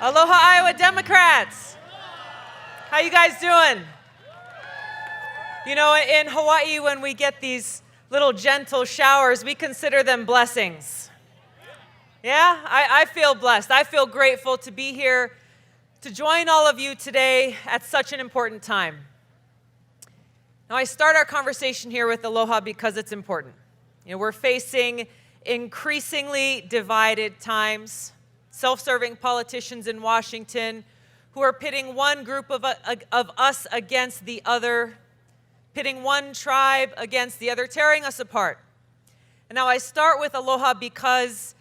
Aloha, Iowa Democrats. How you guys doing? You know, in Hawaii, when we get these little gentle showers, we consider them blessings. Yeah, I feel blessed. I feel grateful to be here to join all of you today at such an important time. Now, I start our conversation here with Aloha because it's important. You know, we're facing increasingly divided times, self-serving politicians in Washington who are pitting one group of us against the other, pitting one tribe against the other, tearing us apart. And now I start with Aloha because,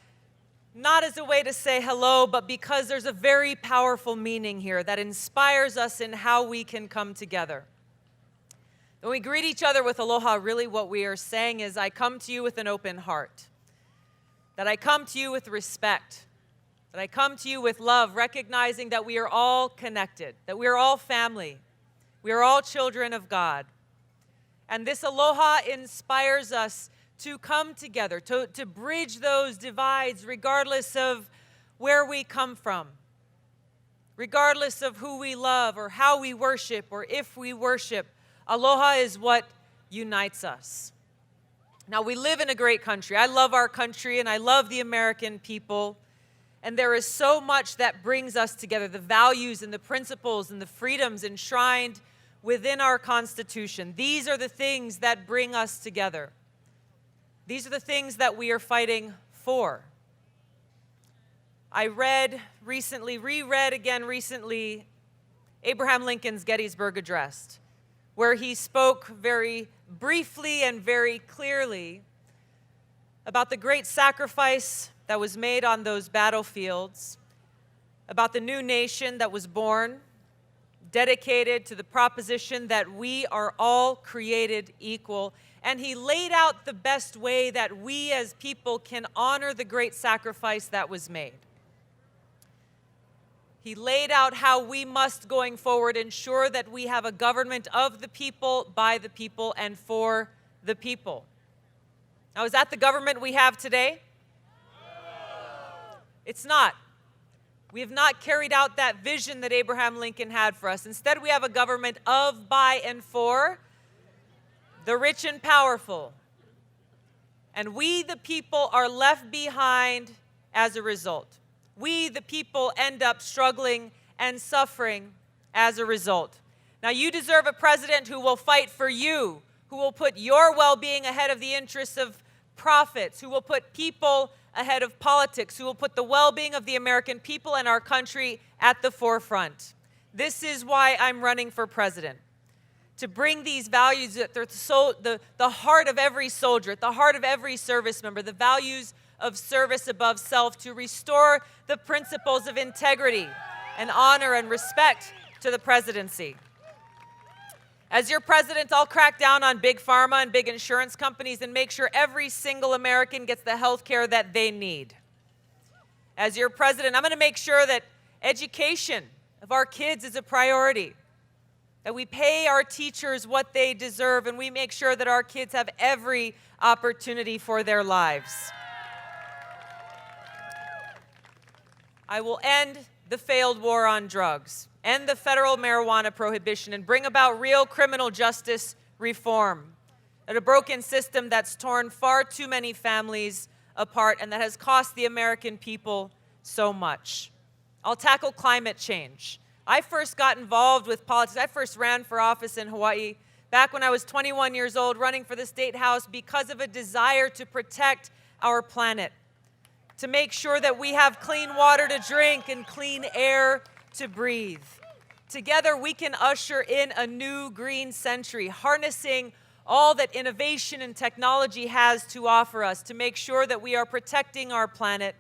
not as a way to say hello, but because there's a very powerful meaning here that inspires us in how we can come together. When we greet each other with Aloha, really what we are saying is, I come to you with an open heart, that I come to you with respect, that I come to you with love, recognizing that we are all connected, that we are all family, we are all children of God. And this Aloha inspires us to come together, to bridge those divides regardless of where we come from, regardless of who we love or how we worship or if we worship. Aloha is what unites us. Now, we live in a great country. I love our country and I love the American people. And there is so much that brings us together, the values and the principles and the freedoms enshrined within our Constitution. These are the things that bring us together. These are the things that we are fighting for. I reread again recently, Abraham Lincoln's Gettysburg Address, where he spoke very briefly and very clearly about the great sacrifice that was made on those battlefields, about the new nation that was born, dedicated to the proposition that we are all created equal. And he laid out the best way that we as people can honor the great sacrifice that was made. He laid out how we must, going forward, ensure that we have a government of the people, by the people, and for the people. Now, is that the government we have today? It's not. We have not carried out that vision that Abraham Lincoln had for us. Instead, we have a government of, by, and for the rich and powerful. And we, the people, are left behind as a result. We, the people, end up struggling and suffering as a result. Now, you deserve a president who will fight for you, who will put your well-being ahead of the interests of profits, who will put people ahead of politics, who will put the well-being of the American people and our country at the forefront. This is why I'm running for president, to bring these values at the heart of every soldier, at the heart of every service member, the values of service above self, to restore the principles of integrity and honor and respect to the presidency. As your president, I'll crack down on big pharma and big insurance companies and make sure every single American gets the health care that they need. As your president, I'm going to make sure that education of our kids is a priority, that we pay our teachers what they deserve, and we make sure that our kids have every opportunity for their lives. I will end the failed war on drugs, end the federal marijuana prohibition, and bring about real criminal justice reform at a broken system that's torn far too many families apart and that has cost the American people so much. I'll tackle climate change. I first got involved with politics. I first ran for office in Hawaii back when I was 21 years old, running for the State House because of a desire to protect our planet, to make sure that we have clean water to drink and clean air to breathe. Together, we can usher in a new green century, harnessing all that innovation and technology has to offer us to make sure that we are protecting our planet,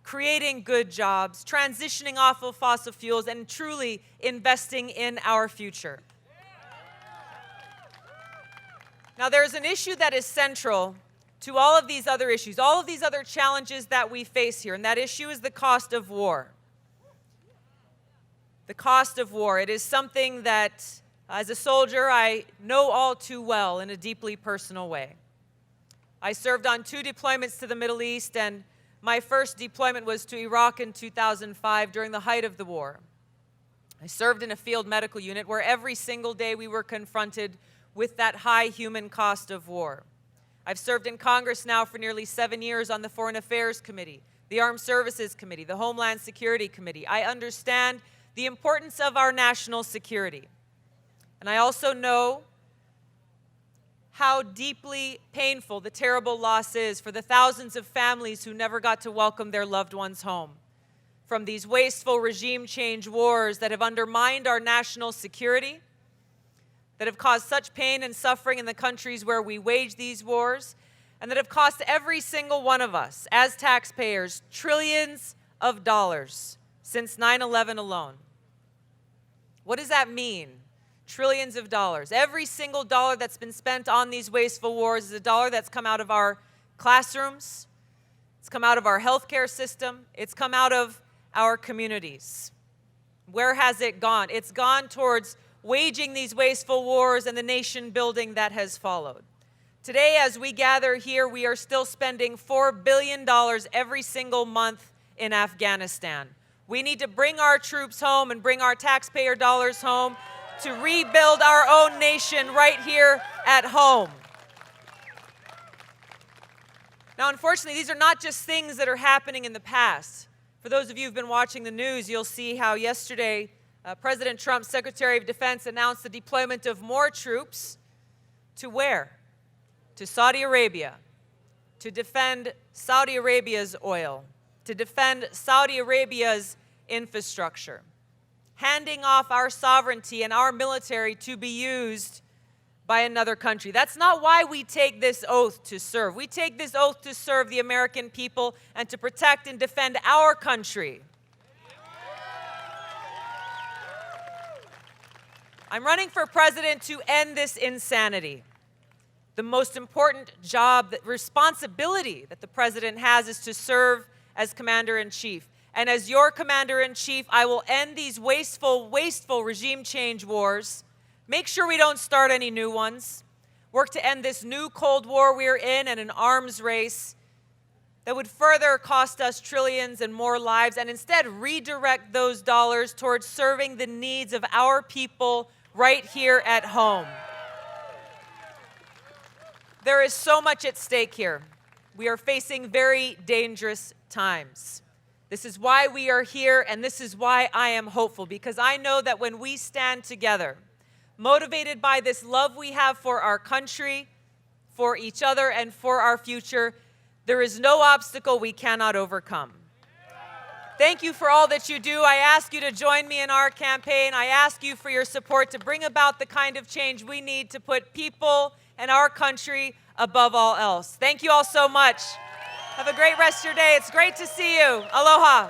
creating good jobs, transitioning off of fossil fuels, and truly investing in our future. Now, there's an issue that is central to all of these other issues, all of these other challenges that we face here, and that issue is the cost of war. The cost of war. It is something that, as a soldier, I know all too well in a deeply personal way. I served on 2 deployments to the Middle East, and My first deployment was to Iraq in 2005 during the height of the war. I served in a field medical unit where every single day we were confronted with that high human cost of war. I've served in Congress now for nearly 7 years on the Foreign Affairs Committee, the Armed Services Committee, the Homeland Security Committee. I understand the importance of our national security. And I also know how deeply painful the terrible loss is for the thousands of families who never got to welcome their loved ones home from these wasteful regime change wars that have undermined our national security, that have caused such pain and suffering in the countries where we wage these wars, and that have cost every single one of us, as taxpayers, trillions of dollars since 9/11 alone. What does that mean? Trillions of dollars. Every single dollar that's been spent on these wasteful wars is a dollar that's come out of our classrooms, it's come out of our healthcare system, it's come out of our communities. Where has it gone? It's gone towards waging these wasteful wars and the nation building that has followed. Today, as we gather here, we are still spending $4 billion every single month in Afghanistan. We need to bring our troops home and bring our taxpayer dollars home to rebuild our own nation right here at home. Now, unfortunately, these are not just things that are happening in the past. For those of you who've been watching the news, you'll see how yesterday President Trump's Secretary of Defense announced the deployment of more troops to where? To Saudi Arabia, to defend Saudi Arabia's oil, to defend Saudi Arabia's infrastructure, handing off our sovereignty and our military to be used by another country. That's not why we take this oath to serve. We take this oath to serve the American people and to protect and defend our country. I'm running for president to end this insanity. The most important job, responsibility that the president has is to serve as commander-in-chief. And as your commander-in-chief, I will end these wasteful regime change wars, make sure we don't start any new ones, work to end this new Cold War we're in and an arms race that would further cost us trillions and more lives, and instead redirect those dollars towards serving the needs of our people right here at home. There is so much at stake here. We are facing very dangerous times. This is why we are here, and this is why I am hopeful, because I know that when we stand together, motivated by this love we have for our country, for each other, and for our future, there is no obstacle we cannot overcome. Thank you for all that you do. I ask you to join me in our campaign. I ask you for your support to bring about the kind of change we need to put people and our country above all else. Thank you all so much. Have a great rest of your day. It's great to see you. Aloha.